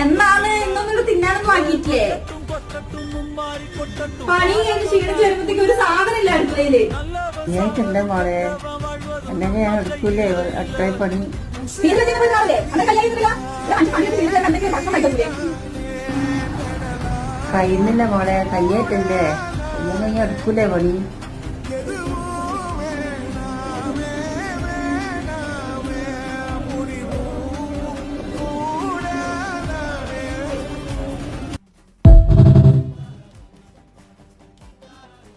എന്നാണ് ഇന്നൊന്നും തിന്നാനൊന്നും ആക്കിയിട്ടില്ലേ? പണി കഴിഞ്ഞ് ക്ഷീണിച്ച് വരുമ്പത്തേക്ക് ഒരു സാധനം ഇല്ല അടുക്കളയില്. ഞാനിട്ടെന്താ മോളെ അല്ലെങ്കിൽ ഞാൻ എടുക്കൂലേ അടുക്കളയിൽ പണി. കഴിയുന്നില്ല മോളെ, കയ്യേറ്റല്ലേ, ഇങ്ങനെ എടുക്കൂലേ പണി.